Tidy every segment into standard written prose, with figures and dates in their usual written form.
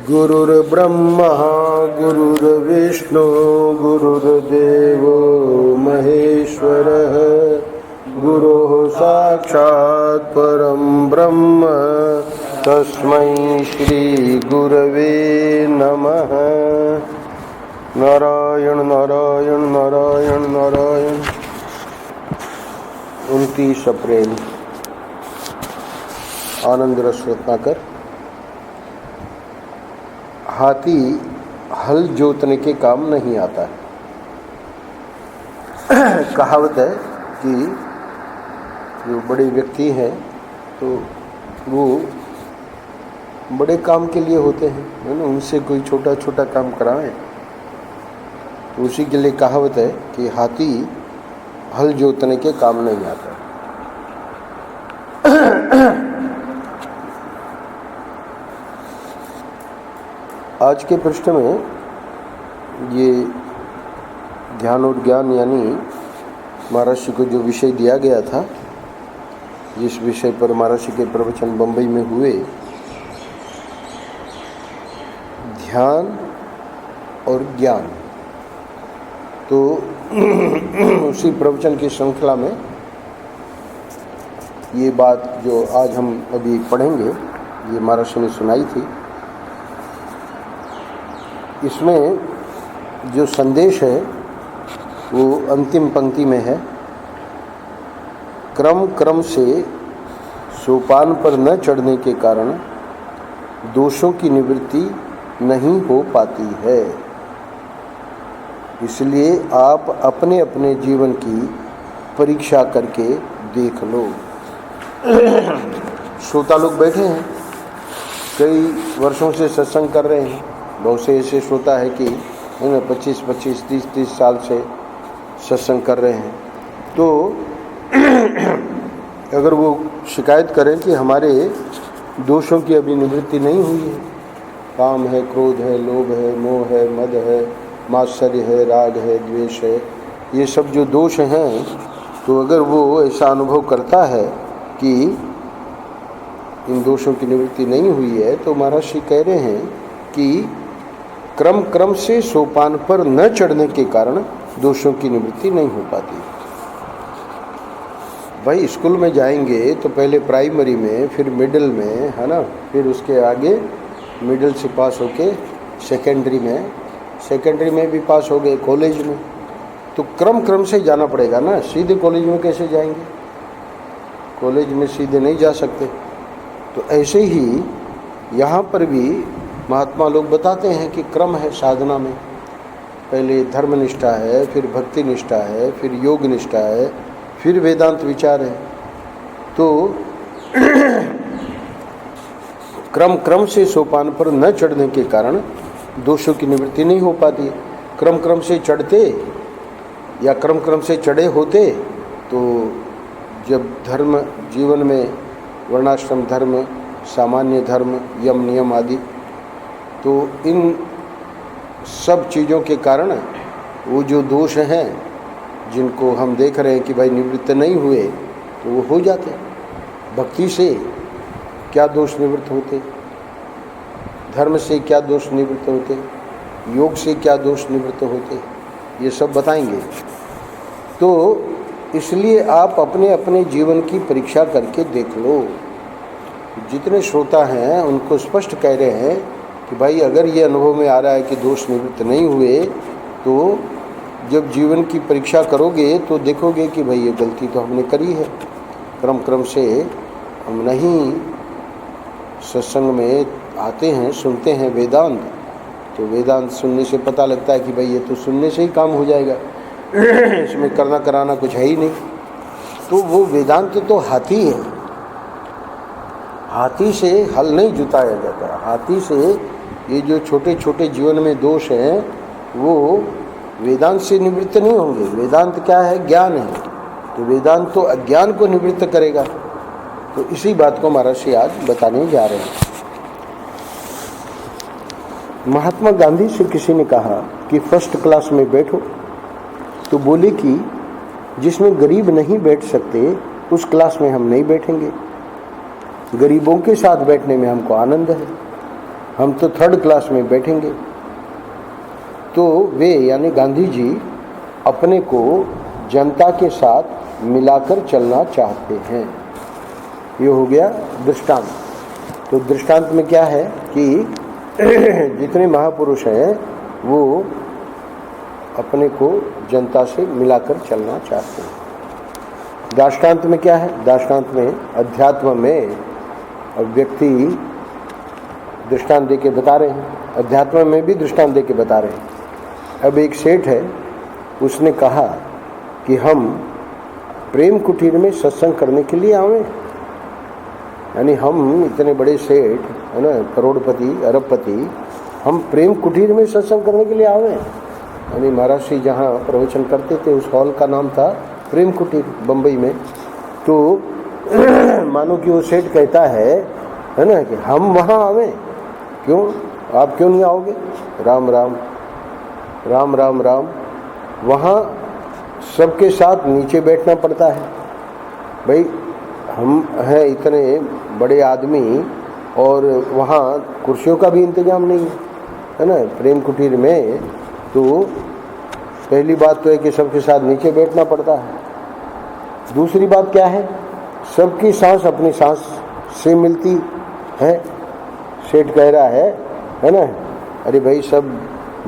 गुरुर्ब्रह्मा गुरुर्विष्णु गुरुर्देवो महेश्वरः गुरुः साक्षात् परं ब्रह्म तस्मै श्री गुरवे नमः। नारायण नारायण नारायण नारायण। 29 अप्रैल। आनंद रस रत्नाकर। हाथी हल जोतने के काम नहीं आता है। कहावत है कि जो बड़े व्यक्ति हैं तो वो बड़े काम के लिए होते हैं, है ना। उनसे कोई छोटा छोटा काम कराएं तो उसी के लिए कहावत है कि हाथी हल जोतने के काम नहीं आता। आज के पृष्ठ में ये ध्यान और ज्ञान यानी महर्षि को जो विषय दिया गया था, जिस विषय पर महर्षि के प्रवचन बम्बई में हुए, ध्यान और ज्ञान, तो उसी प्रवचन की श्रृंखला में ये बात जो आज हम अभी पढ़ेंगे, ये महर्षि ने सुनाई थी। इसमें जो संदेश है वो अंतिम पंक्ति में है। क्रम क्रम से सोपान पर न चढ़ने के कारण दोषों की निवृत्ति नहीं हो पाती है। इसलिए आप अपने अपने जीवन की परीक्षा करके देख लो। श्रोता लोग बैठे हैं, कई वर्षों से सत्संग कर रहे हैं। बहुत से ऐसे श्रोता है कि 25, 30 साल से सत्संग कर रहे हैं। तो अगर वो शिकायत करें कि हमारे दोषों की अभी निवृत्ति नहीं हुई है, काम है, क्रोध है, लोभ है, मोह है, मद है, मात्सर्य है, राग है, द्वेष है, ये सब जो दोष हैं, तो अगर वो ऐसा अनुभव करता है कि इन दोषों की निवृत्ति नहीं हुई है, तो महर्षि कह रहे हैं कि क्रम क्रम से सोपान पर न चढ़ने के कारण दोषों की निवृत्ति नहीं हो पाती। भाई स्कूल में जाएंगे तो पहले प्राइमरी में, फिर मिडिल में, है ना, फिर उसके आगे मिडिल से पास होके सेकेंडरी में भी पास हो गए, कॉलेज में, तो क्रम क्रम से जाना पड़ेगा ना। सीधे कॉलेज में कैसे जाएंगे? कॉलेज में सीधे नहीं जा सकते। तो ऐसे ही यहाँ पर भी महात्मा लोग बताते हैं कि क्रम है साधना में। पहले धर्म निष्ठा है, फिर भक्ति निष्ठा है, फिर योग निष्ठा है, फिर वेदांत विचार है। तो क्रम क्रम से सोपान पर न चढ़ने के कारण दोषों की निवृत्ति नहीं हो पाती। क्रम क्रम से चढ़ते या क्रम क्रम से चढ़े होते तो जब धर्म जीवन में वर्णाश्रम धर्म, सामान्य धर्म, यम नियम आदि, तो इन सब चीज़ों के कारण वो जो दोष हैं जिनको हम देख रहे हैं कि भाई निवृत्त नहीं हुए, तो वो हो जाते। भक्ति से क्या दोष निवृत्त होते, धर्म से क्या दोष निवृत्त होते, योग से क्या दोष निवृत्त होते, ये सब बताएंगे। तो इसलिए आप अपने अपने जीवन की परीक्षा करके देख लो। जितने श्रोता हैं उनको स्पष्ट कह रहे हैं कि भाई अगर ये अनुभव में आ रहा है कि दोष निवृत्त नहीं हुए, तो जब जीवन की परीक्षा करोगे तो देखोगे कि भाई ये गलती तो हमने करी है। क्रम क्रम से हम नहीं सत्संग में आते हैं, सुनते हैं वेदांत, तो वेदांत सुनने से पता लगता है कि भाई ये तो सुनने से ही काम हो जाएगा, इसमें करना कराना कुछ है ही नहीं। तो वो वेदांत तो हाथी है, हाथी से हल नहीं जुताया जाता। हाथी से ये जो छोटे छोटे जीवन में दोष हैं वो वेदांत से निवृत्त नहीं होंगे। वेदांत क्या है? ज्ञान है। तो वेदांत तो अज्ञान को निवृत्त करेगा। तो इसी बात को महर्षि आज बताने जा रहे हैं। महात्मा गांधी से किसी ने कहा कि फर्स्ट क्लास में बैठो, तो बोले कि जिसमें गरीब नहीं बैठ सकते उस क्लास में हम नहीं बैठेंगे। गरीबों के साथ बैठने में हमको आनंद है। हम तो थर्ड क्लास में बैठेंगे। तो वे यानी गांधी जी अपने को जनता के साथ मिलाकर चलना चाहते हैं। ये हो गया दृष्टांत। तो दृष्टांत में क्या है कि जितने महापुरुष हैं वो अपने को जनता से मिलाकर चलना चाहते हैं। दाष्टान्त में क्या है? दाष्टान्त में अध्यात्म में व्यक्ति दृष्टांत दे के बता रहे हैं, अध्यात्म में भी दृष्टांत दे के बता रहे हैं। अब एक सेठ है, उसने कहा कि हम प्रेम कुटीर में सत्संग करने के लिए आवे। यानी हम इतने बड़े सेठ है ना, करोड़पति अरबपति, हम प्रेम कुटीर में सत्संग करने के लिए आवे। यानी महाराज श्री जहाँ प्रवचन करते थे उस हॉल का नाम था प्रेम कुटीर, बम्बई में। तो मानो कि वो सेठ कहता है ना कि हम वहाँ आवे, क्यों आप क्यों नहीं आओगे? राम राम राम राम राम। वहाँ सबके साथ नीचे बैठना पड़ता है। भाई हम हैं इतने बड़े आदमी और वहाँ कुर्सियों का भी इंतजाम नहीं है ना प्रेम कुटीर में। तो पहली बात तो है कि सबके साथ नीचे बैठना पड़ता है। दूसरी बात क्या है? सबकी सांस अपनी सांस से मिलती है। सेठ कह रहा है ना, अरे भाई सब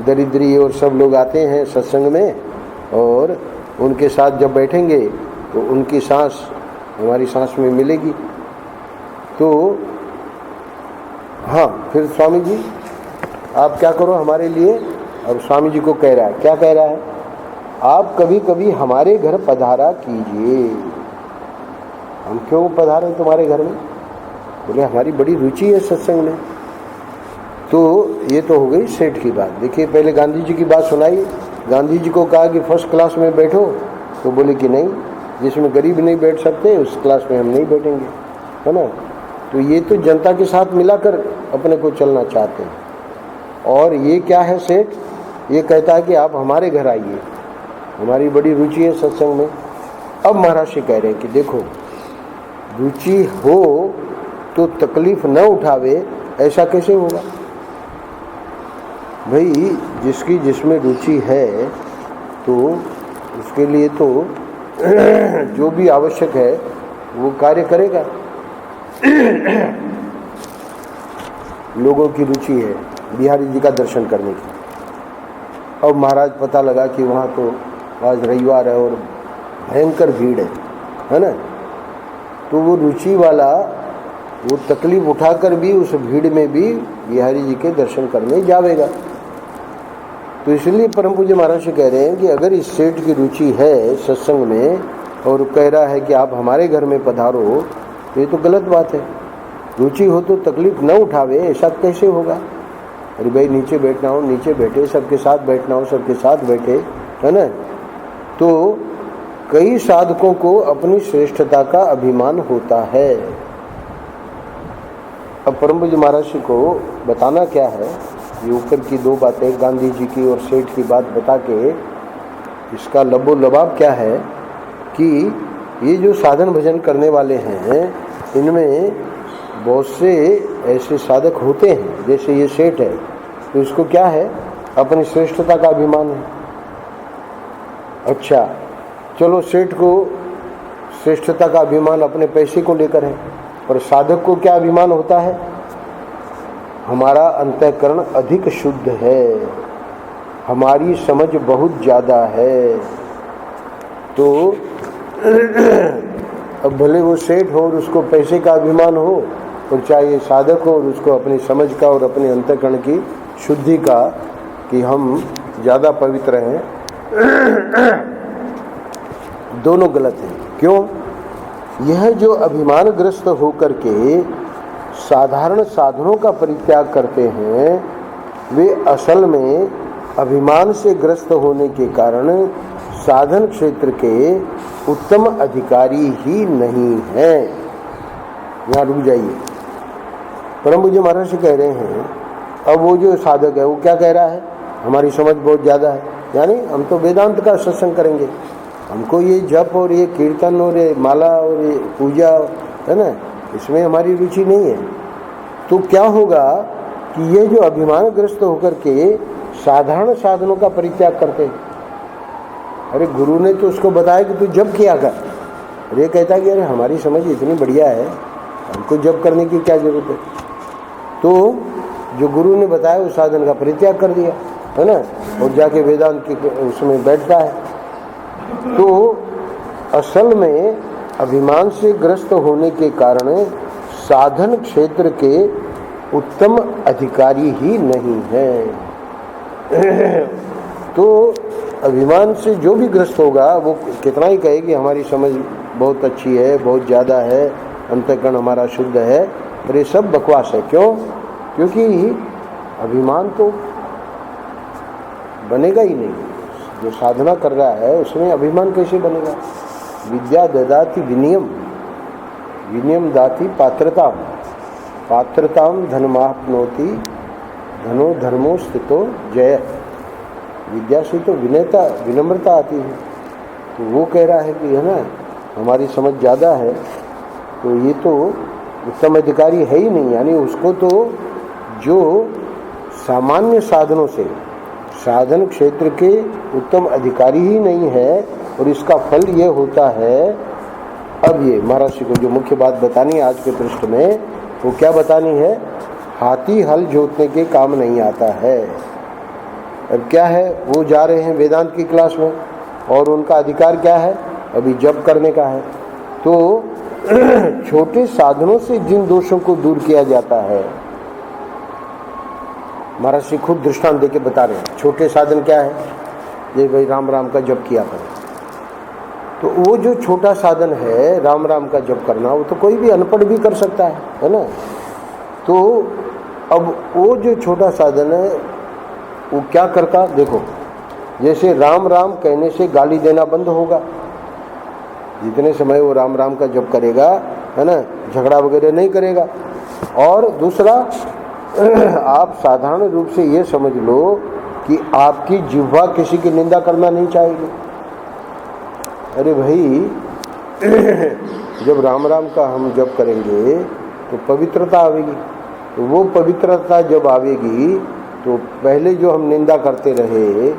दरिद्री और सब लोग आते हैं सत्संग में और उनके साथ जब बैठेंगे तो उनकी सांस हमारी सांस में मिलेगी। तो हाँ, फिर स्वामी जी आप क्या करो हमारे लिए। और स्वामी जी को कह रहा है, क्या कह रहा है? आप कभी कभी हमारे घर पधारा कीजिए। हम क्यों पधारें तुम्हारे घर में? बोले हमारी बड़ी रुचि है सत्संग में। तो ये तो हो गई सेठ की बात। देखिए पहले गांधी जी की बात सुनाई। गांधी जी को कहा कि फर्स्ट क्लास में बैठो, तो बोले कि नहीं, जिसमें गरीब नहीं बैठ सकते उस क्लास में हम नहीं बैठेंगे, है ना। तो ये तो जनता के साथ मिलाकर अपने को चलना चाहते हैं। और ये क्या है सेठ? ये कहता है कि आप हमारे घर आइए, हमारी बड़ी रुचि है सत्संग में। अब महाराज जी कह रहे हैं कि देखो, रुचि हो तो तकलीफ न उठावे, ऐसा कैसे होगा? भाई जिसकी जिसमें रुचि है तो उसके लिए तो जो भी आवश्यक है वो कार्य करेगा। लोगों की रुचि है बिहारी जी का दर्शन करने की। अब महाराज पता लगा कि वहाँ तो आज रविवार है और भयंकर भीड़ है ना। तो वो रुचि वाला वो तकलीफ उठाकर भी उस भीड़ में भी बिहारी जी के दर्शन करने जावेगा। तो इसलिए परम पूज्य महाराज जी कह रहे हैं कि अगर इस सेठ की रुचि है सत्संग में और कह रहा है कि आप हमारे घर में पधारो, तो ये तो गलत बात है। रुचि हो तो तकलीफ न उठावे, ऐसा कैसे होगा? अरे भाई नीचे बैठना हो नीचे बैठे, सबके साथ बैठना हो सबके साथ बैठे, है ना। तो कई साधकों को अपनी श्रेष्ठता का अभिमान होता है। अब परम पूज्य महाराज जी को बताना क्या है, ये ऊपर की दो बातें गांधी जी की और सेठ की बात बता के इसका लबो लबाब क्या है कि ये जो साधन भजन करने वाले हैं इनमें बहुत से ऐसे साधक होते हैं, जैसे ये सेठ है, तो इसको क्या है, अपनी श्रेष्ठता का अभिमान है। अच्छा चलो, सेठ को श्रेष्ठता का अभिमान अपने पैसे को लेकर है, पर साधक को क्या अभिमान होता है? हमारा अंतःकरण अधिक शुद्ध है, हमारी समझ बहुत ज़्यादा है। तो अब भले वो सेठ हो और उसको पैसे का अभिमान हो, और चाहे साधक हो और उसको अपनी समझ का और अपने अंतःकरण की शुद्धि का कि हम ज़्यादा पवित्र हैं, दोनों गलत हैं। क्यों? यह जो अभिमानग्रस्त होकर के साधारण साधनों का परित्याग करते हैं, वे असल में अभिमान से ग्रस्त होने के कारण साधन क्षेत्र के उत्तम अधिकारी ही नहीं हैं। यहाँ रुक जाइए। परम पूज्य महाराज कह रहे हैं, अब वो जो साधक है वो क्या कह रहा है? हमारी समझ बहुत ज़्यादा है, यानी हम तो वेदांत का सत्संग करेंगे, हमको ये जप और ये कीर्तन और ये माला और ये पूजा है ना, इसमें हमारी रुचि नहीं है। तो क्या होगा कि ये जो अभिमानग्रस्त होकर के साधारण साधनों का परित्याग करते हैं। अरे गुरु ने तो उसको बताया कि तू जप किया कर। अरे कहता है कि अरे हमारी समझ इतनी बढ़िया है, हमको जप करने की क्या जरूरत है। तो जो गुरु ने बताया उस साधन का परित्याग कर दिया, है ना, और जाके वेदांत के उसमें बैठता है। तो असल में अभिमान से ग्रस्त होने के कारण साधन क्षेत्र के उत्तम अधिकारी ही नहीं है। तो अभिमान से जो भी ग्रस्त होगा वो कितना ही कहे कि हमारी समझ बहुत अच्छी है, बहुत ज़्यादा है, अंतःकरण हमारा शुद्ध है, पर ये सब बकवास है। क्यों? क्योंकि अभिमान तो बनेगा ही नहीं। जो साधना कर रहा है उसमें अभिमान कैसे बनेगा? विद्या ददाति विनियम, विनियम दाति पात्रता, पात्रताम धनमाप्नोति, धनो धर्मो स्थितो जय। विद्या से तो विनम्रता आती है। तो वो कह रहा है कि है ना, हमारी समझ ज़्यादा है, तो ये तो उत्तम अधिकारी है ही नहीं। यानी उसको तो जो सामान्य साधनों से साधन क्षेत्र के उत्तम अधिकारी ही नहीं है, और इसका फल ये होता है। अब ये महाराज जी को जो मुख्य बात बतानी है आज के पृष्ठ में, वो क्या बतानी है? हाथी हल जोतने के काम नहीं आता है। अब क्या है, वो जा रहे हैं वेदांत की क्लास में और उनका अधिकार क्या है? अभी जप करने का है। तो छोटे साधनों से जिन दोषों को दूर किया जाता है, महाराज जी खुद दृष्टांत देके बता रहे हैं। छोटे साधन क्या है? ये भाई राम राम का जप किया करें। तो वो जो छोटा साधन है राम राम का जप करना, वो तो कोई भी अनपढ़ भी कर सकता है ना। तो अब वो जो छोटा साधन है वो क्या करता? देखो, जैसे राम राम कहने से गाली देना बंद होगा। जितने समय वो राम राम का जप करेगा, है ना, झगड़ा वगैरह नहीं करेगा। और दूसरा, आप साधारण रूप से ये समझ लो कि आपकी जिह्वा किसी की निंदा करना नहीं चाहेगी। अरे भाई, जब राम राम का हम जप करेंगे तो पवित्रता आवेगी। तो वो पवित्रता जब आवेगी तो पहले जो हम निंदा करते रहे,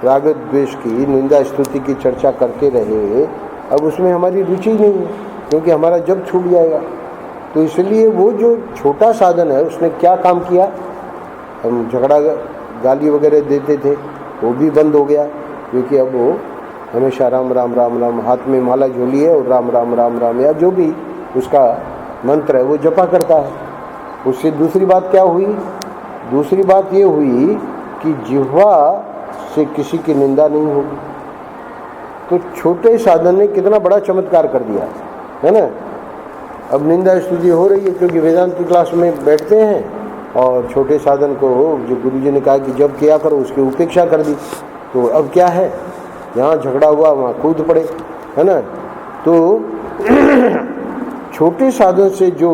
राग द्वेष की निंदा स्तुति की चर्चा करते रहे, अब उसमें हमारी रुचि नहीं है, क्योंकि हमारा जप छूट जाएगा। तो इसलिए वो जो छोटा साधन है उसने क्या काम किया? हम झगड़ा गाली वगैरह देते थे, वो भी बंद हो गया, क्योंकि अब वो हमेशा राम राम राम राम, हाथ में माला झोली है और राम राम राम राम या जो भी उसका मंत्र है वो जपा करता है। उससे दूसरी बात क्या हुई? दूसरी बात ये हुई कि जिह्वा से किसी की निंदा नहीं होगी। तो छोटे साधन ने कितना बड़ा चमत्कार कर दिया, है ना। अब निंदा स्तुति हो रही है क्योंकि वेदांत की क्लास में बैठते हैं, और छोटे साधन को जो गुरुजी ने कहा कि जब किया करो उसकी उपेक्षा कर दी। तो अब क्या है, जहाँ झगड़ा हुआ वहाँ कूद पड़े, है ना। तो छोटे साधन से जो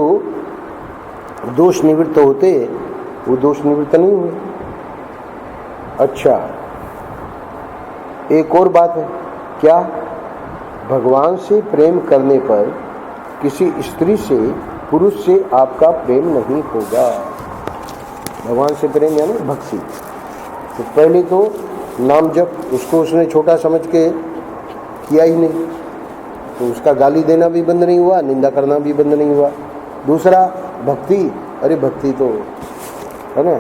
दोष निवृत्त होते वो दोष निवृत्त नहीं हुए। अच्छा, एक और बात है, क्या? भगवान से प्रेम करने पर किसी स्त्री से पुरुष से आपका प्रेम नहीं होगा। भगवान से प्रेम यानी भक्ति। तो पहले तो नाम जप, उसको उसने छोटा समझ के किया ही नहीं, तो उसका गाली देना भी बंद नहीं हुआ, निंदा करना भी बंद नहीं हुआ। दूसरा भक्ति, अरे भक्ति तो है ना,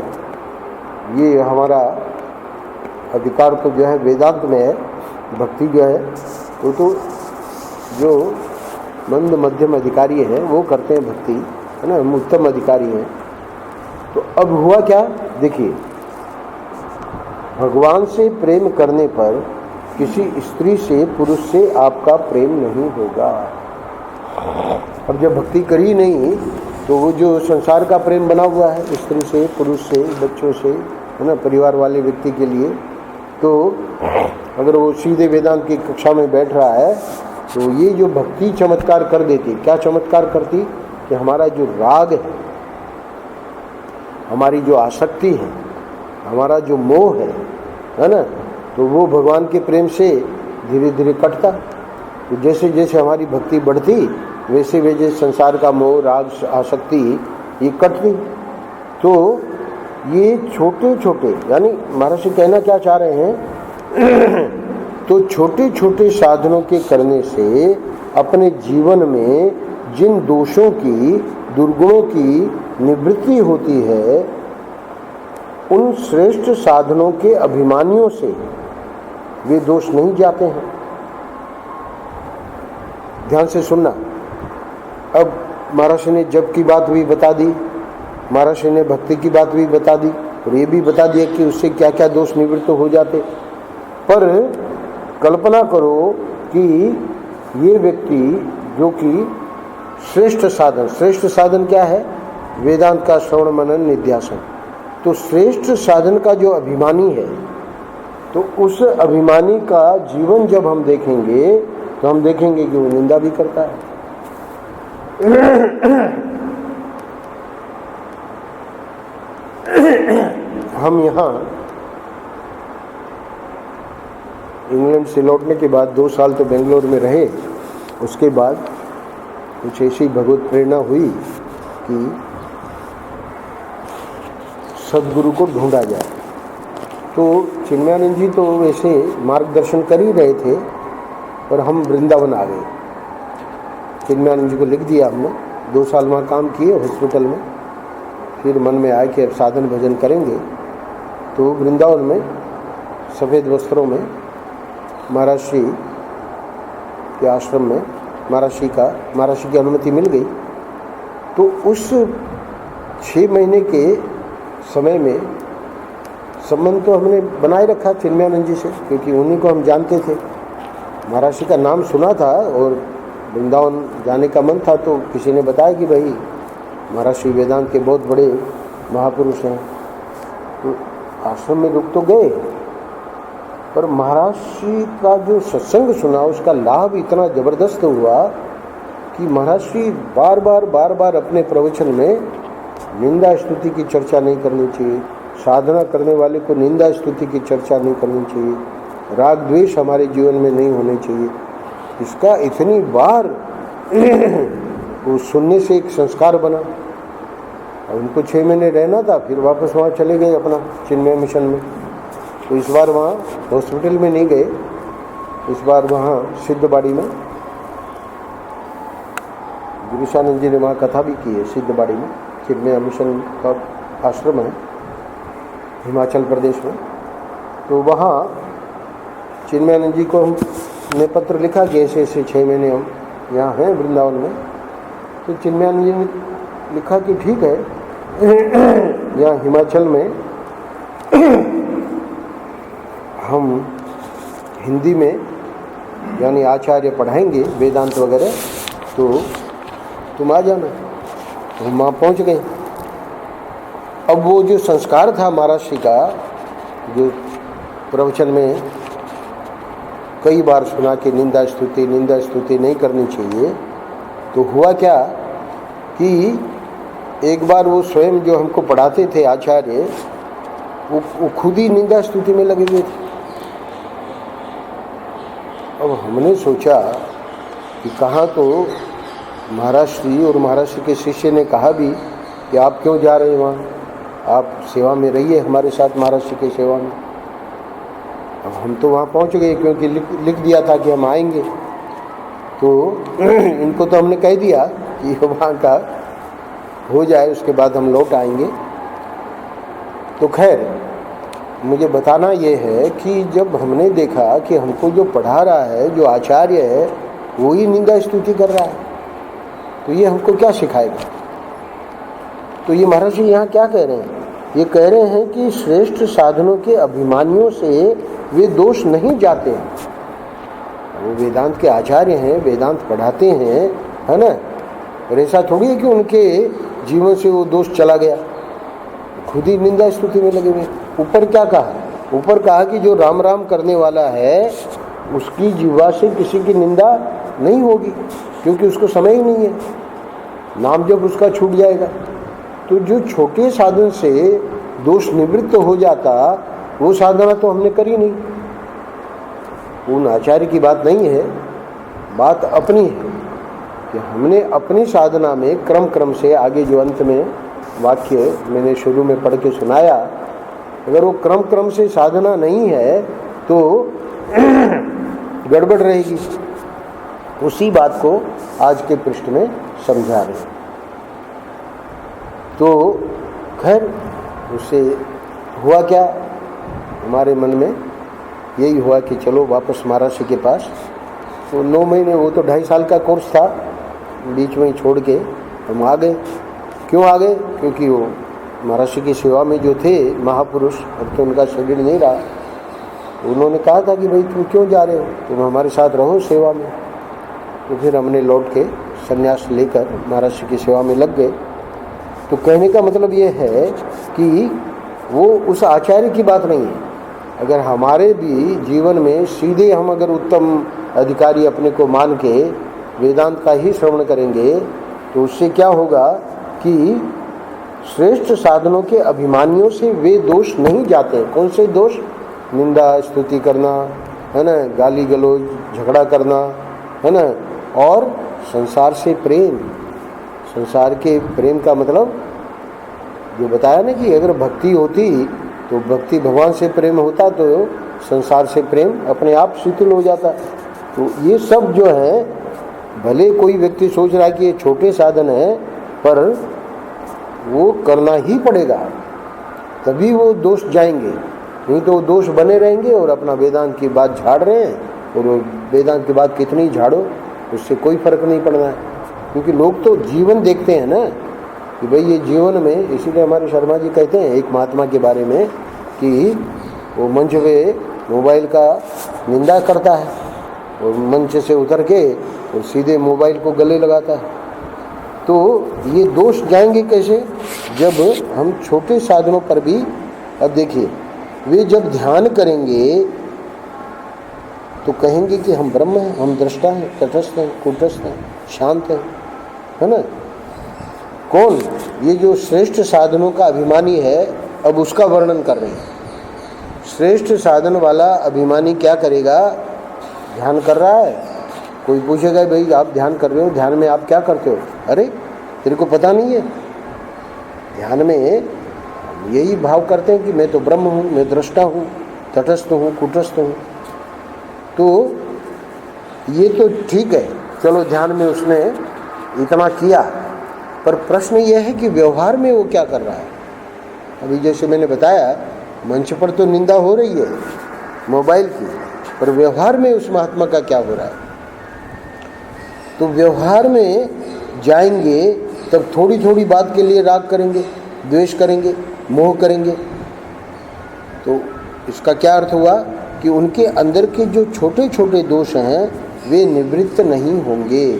ये हमारा अधिकार तो जो है वेदांत में है। भक्ति जो है वो तो जो मंद मध्यम अधिकारी हैं वो करते हैं भक्ति, है ना, हम उत्तम अधिकारी हैं। तो अब हुआ क्या? देखिए, भगवान से प्रेम करने पर किसी स्त्री से पुरुष से आपका प्रेम नहीं होगा। अब जब भक्ति करी नहीं तो वो जो संसार का प्रेम बना हुआ है स्त्री से, पुरुष से, बच्चों से, है ना, परिवार वाले व्यक्ति के लिए, तो अगर वो सीधे वेदांत की कक्षा में बैठ रहा है तो ये जो भक्ति चमत्कार कर देती, क्या चमत्कार करती कि हमारा जो राग है, हमारी जो आसक्ति है, हमारा जो मोह है ना, तो वो भगवान के प्रेम से धीरे धीरे कटता। तो जैसे जैसे हमारी भक्ति बढ़ती वैसे वैसे संसार का मोह, राग, आसक्ति ये कटती। तो ये छोटे छोटे, यानी महर्षि कहना क्या चाह रहे हैं तो छोटे छोटे साधनों के करने से अपने जीवन में जिन दोषों की, दुर्गुणों की निवृत्ति होती है, उन श्रेष्ठ साधनों के अभिमानियों से वे दोष नहीं जाते हैं। ध्यान से सुनना। अब महर्षि ने जप की बात भी बता दी, महर्षि ने भक्ति की बात भी बता दी, और ये भी बता दिया कि उससे क्या क्या दोष निवृत्त हो जाते। पर कल्पना करो कि ये व्यक्ति जो कि श्रेष्ठ साधन क्या है? वेदांत का श्रवण मनन निध्यासन। तो श्रेष्ठ साधन का जो अभिमानी है, तो उस अभिमानी का जीवन जब हम देखेंगे तो हम देखेंगे कि वो निंदा भी करता है। हम यहाँ इंग्लैंड से लौटने के बाद 2 साल तो बेंगलोर में रहे। उसके बाद कुछ ऐसी भगवत प्रेरणा हुई कि सदगुरु को ढूंढा जाए। तो चिन्मयानंद जी तो वैसे मार्गदर्शन कर ही रहे थे, पर हम वृंदावन आ गए। चिन्मयानंद जी को लिख दिया हमने, 2 साल वहाँ काम किए हॉस्पिटल में। फिर मन में आया कि अब साधन भजन करेंगे, तो वृंदावन में सफ़ेद वस्त्रों में महर्षि के आश्रम में महर्षि की अनुमति मिल गई। तो उस 6 महीने के समय में संबंध तो हमने बनाए रखा चिन्मयानंद जी से, क्योंकि उन्हीं को हम जानते थे। महर्षि का नाम सुना था और वृंदावन जाने का मन था, तो किसी ने बताया कि भाई महर्षि वेदांत के बहुत बड़े महापुरुष हैं। तो आश्रम में रुक तो गए, पर महर्षि का जो सत्संग सुना उसका लाभ इतना ज़बरदस्त हुआ कि महर्षि बार बार अपने प्रवचन में निंदा स्तुति की चर्चा नहीं करनी चाहिए, साधना करने वाले को निंदा स्तुति की चर्चा नहीं करनी चाहिए, राग द्वेष हमारे जीवन में नहीं होने चाहिए। इसका इतनी बार वो सुनने से एक संस्कार बना। और उनको 6 महीने रहना था, फिर वापस वहाँ चले गए अपना चिन्मय मिशन में। तो इस बार वहाँ हॉस्पिटल में नहीं गए, इस बार वहाँ सिद्धबाड़ी में गिरीशानंद जी ने वहाँ कथा भी की है। सिद्धबाड़ी में चिन्मय मिशन का आश्रम है हिमाचल प्रदेश में। तो वहाँ चिन्मयानंद जी को हमने पत्र लिखा कि ऐसे 6 महीने हम यहाँ हैं वृंदावन में। तो चिन्मयानंद जी ने लिखा कि ठीक है, यहाँ हिमाचल में हम हिंदी में यानी आचार्य पढ़ाएंगे वेदांत वगैरह, तो तुम आ जाना। तो हम वहाँ पहुँच गए। अब वो जो संस्कार था महर्षि का, जो प्रवचन में कई बार सुना कि निंदा स्तुति नहीं करनी चाहिए, तो हुआ क्या कि एक बार वो स्वयं जो हमको पढ़ाते थे आचार्य, वो खुद ही निंदा स्तुति में लगे हुए थे। अब हमने सोचा कि कहाँ तो महर्षि और महर्षि के शिष्य ने कहा भी कि आप क्यों जा रहे हैं वहाँ, आप सेवा में रहिए हमारे साथ महर्षि की सेवा में। अब हम तो वहाँ पहुँच गए क्योंकि लिख दिया था कि हम आएंगे। तो इनको तो हमने कह दिया कि वहाँ का हो जाए, उसके बाद हम लौट आएंगे। तो खैर मुझे बताना ये है कि जब हमने देखा कि हमको जो पढ़ा रहा है, जो आचार्य है, वो ही निंदा स्तुति कर रहा है, तो ये हमको क्या सिखाएगा। तो ये महर्षि यहाँ क्या कह रहे हैं? ये कह रहे हैं कि श्रेष्ठ साधनों के अभिमानियों से वे दोष नहीं जाते हैं। वो वेदांत के आचार्य हैं, वेदांत पढ़ाते हैं, है ना। और ऐसा थोड़ी है कि उनके जीवन से वो दोष चला गया, खुद ही निंदा स्तुति में लगे हुए। ऊपर क्या कहा? ऊपर कहा कि जो राम राम करने वाला है उसकी जीवा से किसी की निंदा नहीं होगी, क्योंकि उसको समय ही नहीं है, नाम जब उसका छूट जाएगा। तो जो छोटे साधन से दोष निवृत्त हो जाता, वो साधना तो हमने करी नहीं। उन आचार्य की बात नहीं है, बात अपनी है कि हमने अपनी साधना में क्रम से आगे जो अंत में वाक्य मैंने शुरू में पढ़ के सुनाया, अगर वो क्रम क्रम से साधना नहीं है तो गड़बड़ रहेगी। उसी बात को आज के पृष्ठ में समझा रहे। तो खैर उससे हुआ क्या, हमारे मन में यही हुआ कि चलो वापस महाराज के पास। तो 9 महीने, वो तो 2.5 साल का कोर्स था, बीच में ही छोड़ के हम आ गए। क्यों आ गए? क्योंकि वो महाराज की सेवा में जो थे महापुरुष, अब तो उनका शरीर नहीं रहा, उन्होंने कहा था कि भाई तुम क्यों जा रहे हो, तुम हमारे साथ रहो सेवा में। तो फिर हमने लौट के संन्यास लेकर महाराज की सेवा में लग गए। तो कहने का मतलब ये है कि वो उस आचार्य की बात नहीं है। अगर हमारे भी जीवन में सीधे हम अगर उत्तम अधिकारी अपने को मान के वेदांत का ही श्रवण करेंगे तो उससे क्या होगा कि श्रेष्ठ साधनों के अभिमानियों से वे दोष नहीं जाते। कौन से दोष? निंदा स्तुति करना, है ना, गाली गलौज, झगड़ा करना, है ना, और संसार से प्रेम। संसार के प्रेम का मतलब जो बताया ना कि अगर भक्ति होती तो भक्ति भगवान से प्रेम होता तो संसार से प्रेम अपने आप शिथिल हो जाता। तो ये सब जो है, भले कोई व्यक्ति सोच रहा है कि ये छोटे साधन है, पर वो करना ही पड़ेगा, तभी वो दोष जाएंगे, नहीं तो वो दोष बने रहेंगे और अपना वेदांत की बात झाड़ रहे हैं। और वेदांत की बात कितनी झाड़ो, उससे कोई फर्क नहीं पड़ना है। क्योंकि लोग तो जीवन देखते हैं ना कि भाई ये जीवन में, इसीलिए हमारे शर्मा जी कहते हैं एक महात्मा के बारे में कि वो मंच पे मोबाइल का निंदा करता है और मंच से उतर के और सीधे मोबाइल को गले लगाता है। तो ये दोष जाएंगे कैसे? जब हम छोटे साधनों पर भी, अब देखिए, वे जब ध्यान करेंगे तो कहेंगे कि हम ब्रह्म हैं, हम दृष्टा हैं, तटस्थ हैं, कूटस्थ हैं, शांत हैं, है ना। कौन? ये जो श्रेष्ठ साधनों का अभिमानी है, अब उसका वर्णन कर रहे हैं। श्रेष्ठ साधन वाला अभिमानी क्या करेगा? ध्यान कर रहा है। कोई पूछेगा भाई आप ध्यान कर रहे हो, ध्यान में आप क्या करते हो? अरे तेरे को पता नहीं है? ध्यान में यही भाव करते हैं कि मैं तो ब्रह्म हूँ, मैं दृष्टा हूँ, तटस्थ हूँ, कूटस्थ हूँ। तो ये तो ठीक है, चलो ध्यान में उसने इतना किया, पर प्रश्न ये है कि व्यवहार में वो क्या कर रहा है। अभी जैसे मैंने बताया, मंच पर तो निंदा हो रही है मोबाइल की, पर व्यवहार में उस महात्मा का क्या हो रहा है? तो व्यवहार में जाएंगे तब थोड़ी थोड़ी बात के लिए राग करेंगे, द्वेष करेंगे, मोह करेंगे। तो इसका क्या अर्थ हुआ कि उनके अंदर के जो छोटे छोटे दोष हैं वे निवृत्त नहीं होंगे।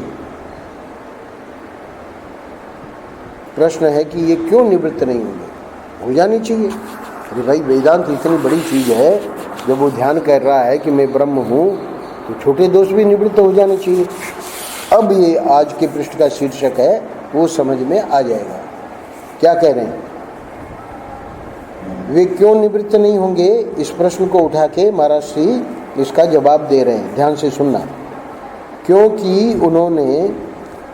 प्रश्न है कि ये क्यों निवृत्त नहीं होंगे? हो जानी चाहिए। अरे भाई, वेदांत इतनी बड़ी चीज़ है, जब वो ध्यान कर रहा है कि मैं ब्रह्म हूँ तो छोटे दोष भी निवृत्त हो जाने चाहिए। अब ये आज के पृष्ठ का शीर्षक है, वो समझ में आ जाएगा। क्या कह रहे हैं? वे क्यों निवृत्त नहीं होंगे, इस प्रश्न को उठा के महाराज श्री इसका जवाब दे रहे हैं। ध्यान से सुनना। क्योंकि उन्होंने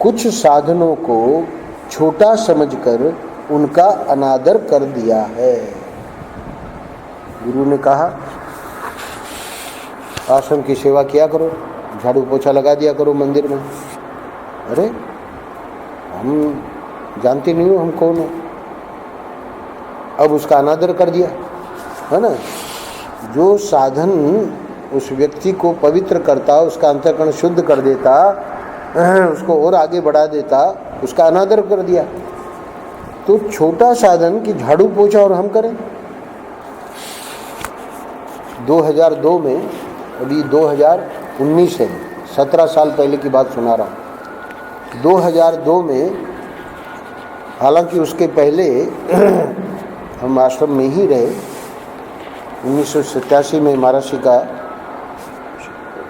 कुछ साधनों को छोटा समझकर उनका अनादर कर दिया है। गुरु ने कहा आश्रम की सेवा किया करो, झाड़ू पोछा लगा दिया करो मंदिर में। अरे हम जानते नहीं हो हम कौन है, अब उसका अनादर कर दिया, है ना। जो साधन उस व्यक्ति को पवित्र करता, उसका अंतःकरण शुद्ध कर देता, उसको और आगे बढ़ा देता, उसका अनादर कर दिया। तो छोटा साधन कि झाड़ू पोछा और हम करें। 2002 में, अभी 2019 है, 17 साल पहले की बात सुना रहा हूँ। 2002 में, हालांकि उसके पहले हम आश्रम में ही रहे। 1987 में महाराज का,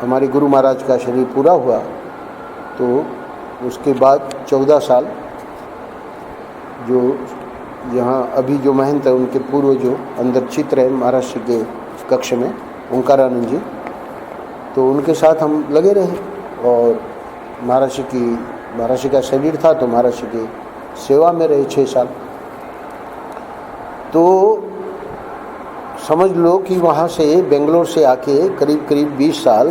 हमारे गुरु महाराज का शरीर पूरा हुआ, तो उसके बाद 14 साल जो यहाँ अभी जो महंत है उनके पूर्व जो अंदर चित्र है महाराज के कक्ष में, ओंकारानंद जी, तो उनके साथ हम लगे रहे। और महाराज का शरीर था तो महाराज की सेवा में रहे 6 साल। तो समझ लो कि वहाँ से बेंगलोर से आके करीब करीब 20 साल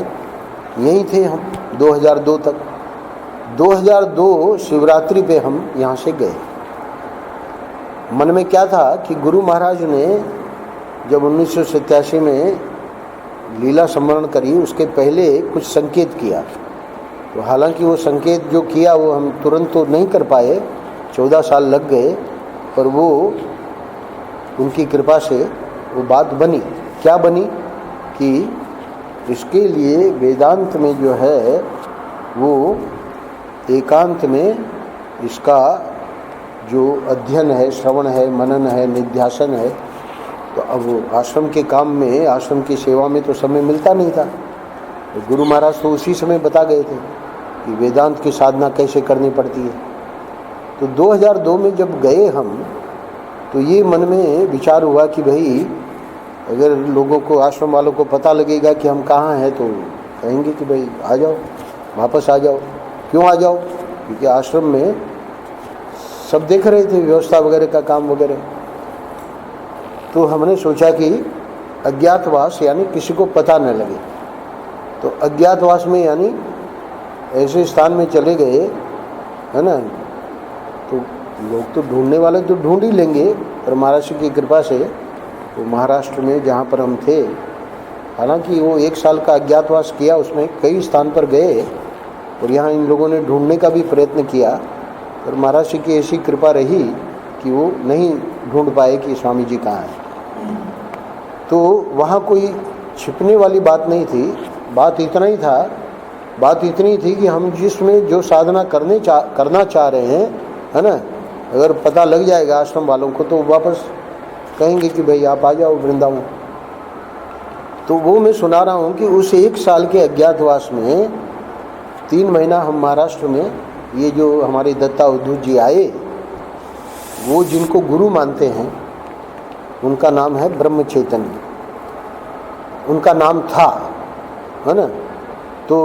यहीं थे हम, 2002 तक। 2002 शिवरात्रि पे हम यहाँ से गए। मन में क्या था कि गुरु महाराज ने जब 1987 में लीला सम्मरण करी, उसके पहले कुछ संकेत किया। तो हालांकि वो संकेत जो किया वो हम तुरंत तो नहीं कर पाए, 14 साल लग गए, पर वो उनकी कृपा से वो बात बनी। क्या बनी कि इसके लिए वेदांत में जो है वो एकांत में इसका जो अध्ययन है, श्रवण है, मनन है, निध्यासन है, तो अब आश्रम के काम में, आश्रम की सेवा में तो समय मिलता नहीं था। तो गुरु महाराज तो उसी समय बता गए थे कि वेदांत की साधना कैसे करनी पड़ती है। तो 2002 में जब गए हम, तो ये मन में विचार हुआ कि भाई अगर लोगों को, आश्रम वालों को पता लगेगा कि हम कहाँ हैं तो कहेंगे कि भाई आ जाओ, वापस आ जाओ। क्यों आ जाओ? क्योंकि आश्रम में सब देख रहे थे व्यवस्था वगैरह का काम वगैरह। तो हमने सोचा कि अज्ञातवास यानी किसी को पता न लगे। तो अज्ञातवास में यानी ऐसे स्थान में चले गए, है ना, तो लोग तो ढूंढने वाले तो ढूंढ ही लेंगे, पर महाराज की कृपा से वो महाराष्ट्र में जहाँ पर हम थे, हालांकि वो 1 साल का अज्ञातवास किया, उसमें कई स्थान पर गए और यहाँ इन लोगों ने ढूंढने का भी प्रयत्न किया, पर महाराज की ऐसी कृपा रही कि वो नहीं ढूंढ पाए कि स्वामी जी कहाँ हैं। तो वहाँ कोई छिपने वाली बात नहीं थी। बात इतनी थी कि हम जिसमें जो साधना करना चाह रहे हैं, है ना, अगर पता लग जाएगा आश्रम वालों को तो वापस कहेंगे कि भाई आप आ जाओ वृंदावन। तो वो मैं सुना रहा हूँ कि उस 1 साल के अज्ञातवास में 3 महीना हम महाराष्ट्र में, ये जो हमारे दत्ता उद्धव जी आए, वो जिनको गुरु मानते हैं उनका नाम है ब्रह्म चैतन्य, उनका नाम था, है ना। तो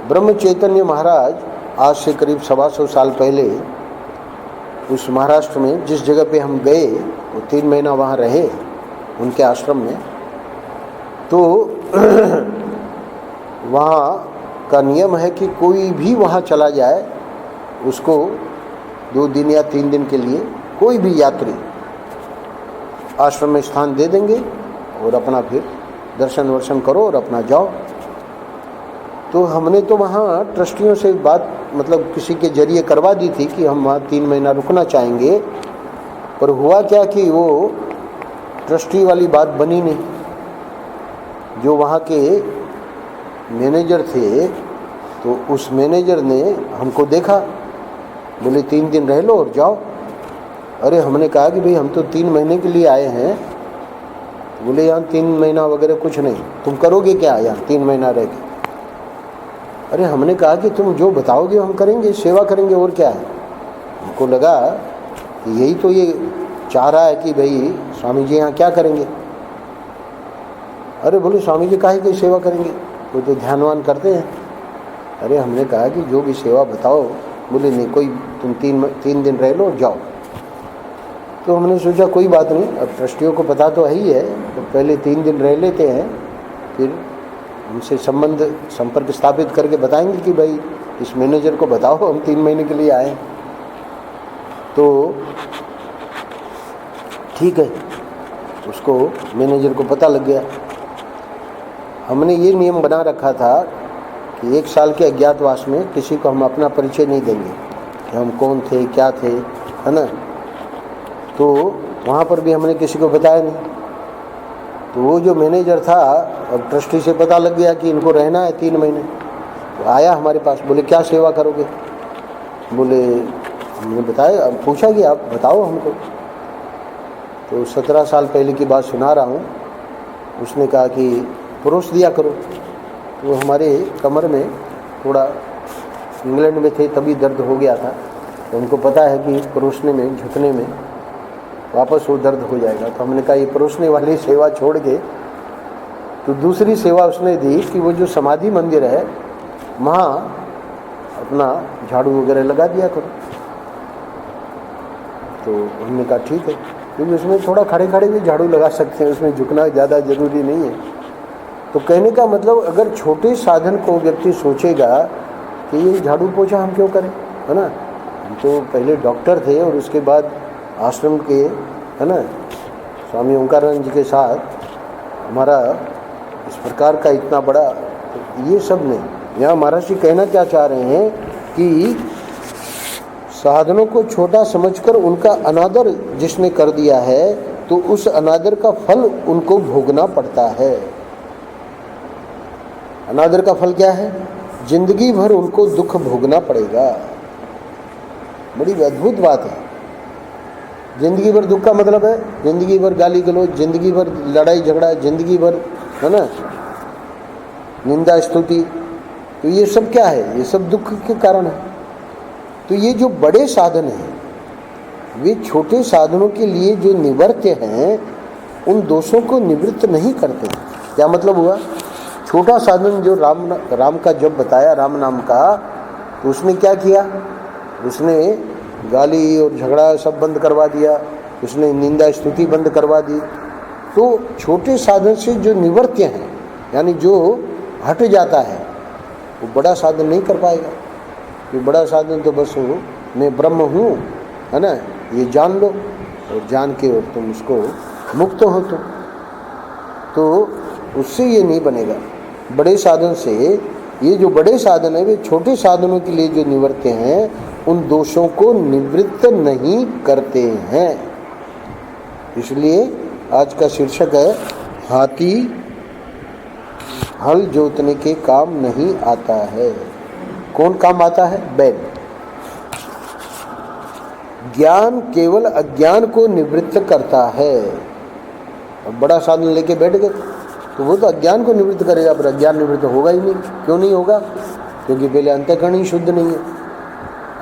ब्रह्म चैतन्य महाराज आज से करीब 125 साल पहले उस महाराष्ट्र में जिस जगह पे हम गए, वो 3 महीना वहाँ रहे उनके आश्रम में। तो वहाँ का नियम है कि कोई भी वहाँ चला जाए, उसको 2 दिन या 3 दिन के लिए कोई भी यात्री आश्रम में स्थान दे देंगे और अपना फिर दर्शन वर्शन करो और अपना जाओ। तो हमने तो वहाँ ट्रस्टियों से बात, मतलब किसी के जरिए करवा दी थी कि हम वहाँ 3 महीना रुकना चाहेंगे, पर हुआ क्या कि वो ट्रस्टी वाली बात बनी नहीं। जो वहाँ के मैनेजर थे, तो उस मैनेजर ने हमको देखा, बोले 3 दिन रह लो और जाओ। अरे हमने कहा कि भाई हम तो 3 महीने के लिए आए हैं। तो बोले यहाँ 3 महीना वगैरह कुछ नहीं, तुम करोगे क्या यहाँ 3 महीना रह के? अरे हमने कहा कि तुम जो बताओगे हम करेंगे, सेवा करेंगे, और क्या है। हमको लगा कि यही तो ये चाह रहा है कि भाई स्वामी जी यहाँ क्या करेंगे। अरे बोले स्वामी जी काहे की सेवा करेंगे, वो तो ध्यानवान करते हैं। अरे हमने कहा कि जो भी सेवा बताओ। बोले नहीं, कोई तुम 3 दिन रह लो और जाओ। तो हमने सोचा कोई बात नहीं, अब ट्रस्टियों को पता तो है ही है, तो पहले 3 दिन रह लेते हैं, फिर उनसे संपर्क स्थापित करके बताएंगे कि भाई इस मैनेजर को बताओ हम 3 महीने के लिए आए। तो ठीक है, उसको मैनेजर को पता लग गया। हमने ये नियम बना रखा था कि 1 साल के अज्ञातवास में किसी को हम अपना परिचय नहीं देंगे कि हम कौन थे, क्या थे, है ना। तो वहाँ पर भी हमने किसी को बताया नहीं। तो वो जो मैनेजर था, अब ट्रस्टी से पता लग गया कि इनको रहना है 3 महीने, तो आया हमारे पास, बोले क्या सेवा करोगे। बोले, हमने बताया, अब पूछा कि आप बताओ हमको। तो 17 साल पहले की बात सुना रहा हूँ। उसने कहा कि परोस दिया करो। तो हमारे कमर में थोड़ा, इंग्लैंड में थे तभी दर्द हो गया था, तो उनको पता है कि परोसने में, झुकने में वापस वो दर्द हो जाएगा। तो हमने कहा ये परोसने वाली सेवा छोड़ के तो दूसरी सेवा उसने दी कि वो जो समाधि मंदिर है वहाँ अपना झाड़ू वगैरह लगा दिया करो। तो हमने कहा ठीक है। क्योंकि उसमें थोड़ा खड़े खड़े भी झाड़ू लगा सकते हैं, उसमें झुकना ज़्यादा जरूरी नहीं है। तो कहने का मतलब अगर छोटे साधन को व्यक्ति सोचेगा कि ये झाड़ू पोछा हम क्यों करें, है ना। हम तो पहले डॉक्टर थे और उसके बाद आश्रम के, है ना, स्वामी ओंकारानंद जी के साथ हमारा इस प्रकार का इतना बड़ा, तो ये सब नहीं। यहाँ महाराज जी कहना क्या चाह रहे हैं कि साधनों को छोटा समझकर उनका अनादर जिसने कर दिया है तो उस अनादर का फल उनको भोगना पड़ता है। अनादर का फल क्या है? जिंदगी भर उनको दुख भोगना पड़ेगा। बड़ी अद्भुत बात है। जिंदगी भर दुख का मतलब है जिंदगी भर गाली गलौज, जिंदगी भर लड़ाई झगड़ा, जिंदगी भर, है ना, निंदा स्तुति। तो ये सब क्या है? ये सब दुख के कारण है। तो ये जो बड़े साधन हैं वे छोटे साधनों के लिए जो निवर्त्य हैं उन दोषों को निवृत्त नहीं करते। क्या मतलब हुआ? छोटा साधन जो राम का जब बताया, राम नाम का, तो उसने क्या किया? उसने गाली और झगड़ा सब बंद करवा दिया, उसने निंदा स्तुति बंद करवा दी। तो छोटे साधन से जो निवर्त्य हैं यानी जो हट जाता है वो बड़ा साधन नहीं कर पाएगा। ये बड़ा साधन तो बस हो मैं ब्रह्म हूँ, है ना, ये जान लो, और जान के और तुम उसको मुक्त हो। तो उससे ये नहीं बनेगा। बड़े साधन से, ये जो बड़े साधन है वे छोटे साधनों के लिए जो निवर्त्य हैं उन दोषों को निवृत्त नहीं करते हैं। इसलिए आज का शीर्षक है हाथी हल जोतने के काम नहीं आता है। कौन काम आता है? बैल। ज्ञान केवल अज्ञान को निवृत्त करता है। अब बड़ा साधन लेके बैठ गए तो वो तो अज्ञान को निवृत्त करेगा, पर अज्ञान निवृत्त होगा ही नहीं। क्यों नहीं होगा? क्योंकि पहले अंतःकरण ही शुद्ध नहीं है।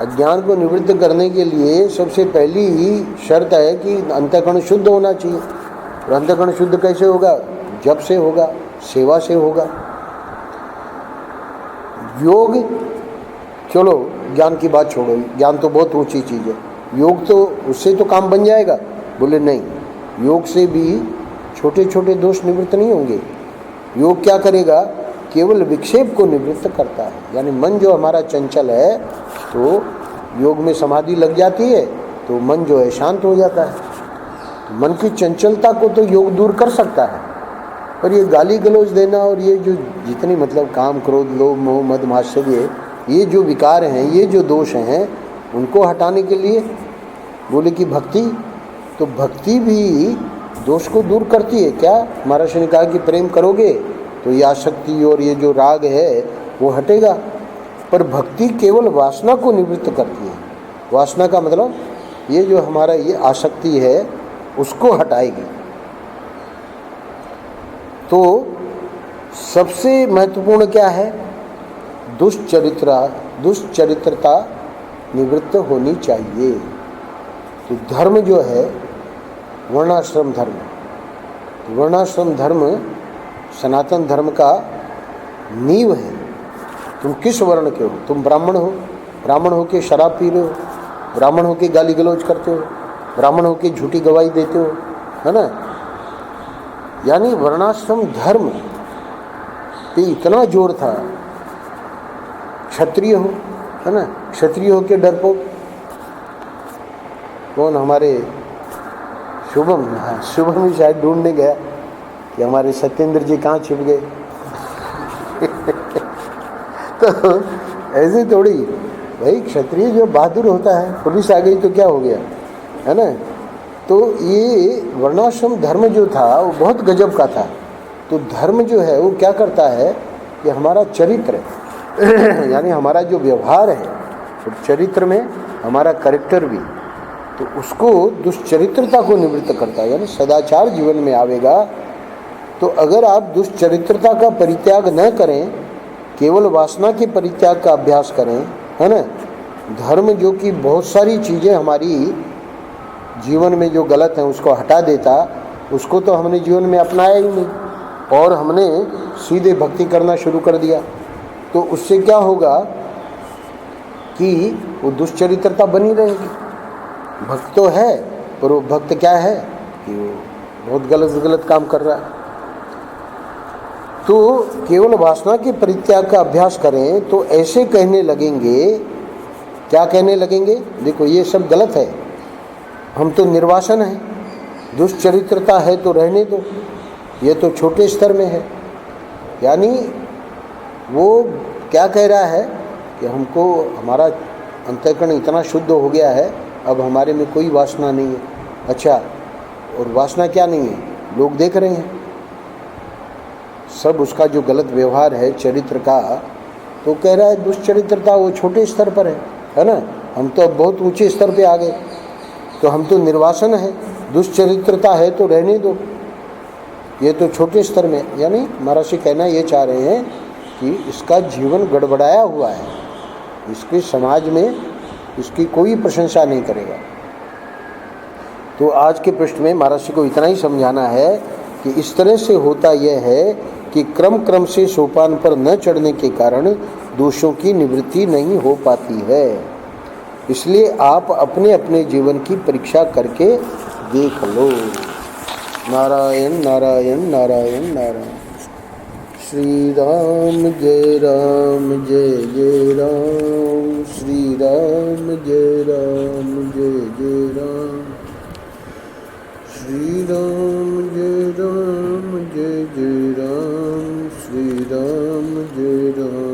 अज्ञान को निवृत्त करने के लिए सबसे पहली ही शर्त है कि अंतःकरण शुद्ध होना चाहिए। और अंतःकरण शुद्ध कैसे होगा? जप से होगा, सेवा से होगा। योग, चलो ज्ञान की बात छोड़ो, ज्ञान तो बहुत ऊंची चीज़ है, योग तो उससे तो काम बन जाएगा। बोले नहीं, योग से भी छोटे छोटे दोष निवृत्त नहीं होंगे। योग क्या करेगा? केवल विक्षेप को निवृत्त करता है। यानी मन जो हमारा चंचल है, तो योग में समाधि लग जाती है तो मन जो है शांत हो जाता है। तो मन की चंचलता को तो योग दूर कर सकता है, पर ये गाली गलौज देना और ये जो जितनी मतलब काम क्रोध लोभ मोह मद मात्सर्य, ये जो विकार हैं, ये जो दोष हैं, उनको हटाने के लिए बोले कि भक्ति, तो भक्ति भी दोष को दूर करती है। क्या महाराज ने कहा कि प्रेम करोगे तो ये आसक्ति और ये जो राग है वो हटेगा। पर भक्ति केवल वासना को निवृत्त करती है। वासना का मतलब ये जो हमारा ये आसक्ति है उसको हटाएगी। तो सबसे महत्वपूर्ण क्या है? दुष्चरित्रता निवृत्त होनी चाहिए। तो धर्म जो है वर्णाश्रम धर्म, तो वर्णाश्रम धर्म सनातन धर्म का नींव है। तुम किस वर्ण के हो? तुम ब्राह्मण हो, ब्राह्मण हो के शराब पी रहे हो, ब्राह्मण हो के गाली गलौज करते हो, ब्राह्मण हो के झूठी गवाही देते हो, है ना। यानी वर्णाश्रम धर्म पे इतना जोर था। क्षत्रिय हो, है ना, क्षत्रिय हो के डरपोक। कौन? हमारे शुभम, हाँ शुभम ही शायद ढूंढने गया कि हमारे सत्येंद्र जी कहाँ छिप गए। तो ऐसे थोड़ी भाई, क्षत्रिय जो बहादुर होता है, पुलिस आ गई तो क्या हो गया, है ना। तो ये वर्णाश्रम धर्म जो था वो बहुत गजब का था। तो धर्म जो है वो क्या करता है कि हमारा चरित्र यानी हमारा जो व्यवहार है, तो चरित्र में हमारा कैरेक्टर भी, तो उसको दुष्चरित्रता को निवृत्त करता है। यानी सदाचार जीवन में आवेगा। तो अगर आप दुष्चरित्रता का परित्याग न करें, केवल वासना के परित्याग का अभ्यास करें, है ना, धर्म जो कि बहुत सारी चीज़ें हमारी जीवन में जो गलत हैं उसको हटा देता, उसको तो हमने जीवन में अपनाया ही नहीं और हमने सीधे भक्ति करना शुरू कर दिया। तो उससे क्या होगा कि वो दुष्चरित्रता बनी रहेगी। भक्त तो है पर वो भक्त क्या है? कि वो बहुत गलत गलत काम कर रहा है। तो केवल वासना के परित्याग का अभ्यास करें तो ऐसे कहने लगेंगे, क्या कहने लगेंगे? देखो ये सब गलत है, हम तो निर्वासन है, दुष्चरित्रता है तो रहने दो, ये तो छोटे स्तर में है। यानी वो क्या कह रहा है कि हमको हमारा अंतःकरण इतना शुद्ध हो गया है, अब हमारे में कोई वासना नहीं है। अच्छा, और वासना क्या नहीं है? लोग देख रहे हैं सब उसका जो गलत व्यवहार है चरित्र का, तो कह रहा है दुष्चरित्रता वो छोटे स्तर पर है ना, हम तो अब बहुत ऊंचे स्तर पे आ गए, तो हम तो निर्वासन है, दुष्चरित्रता है तो रहने दो, ये तो छोटे स्तर में। यानी महर्षि कहना ये चाह रहे हैं कि इसका जीवन गड़बड़ाया हुआ है, इसके समाज में इसकी कोई प्रशंसा नहीं करेगा। तो आज के पृष्ठ में महर्षि को इतना ही समझाना है कि इस तरह से होता यह है कि क्रम क्रम से सोपान पर न चढ़ने के कारण दोषों की निवृत्ति नहीं हो पाती है। इसलिए आप अपने अपने जीवन की परीक्षा करके देख लो। नारायण नारायण नारायण नारायण। श्री राम जय जय राम, श्री राम जय जय राम, श्री राम जय जय राम, श्री राम जय राम।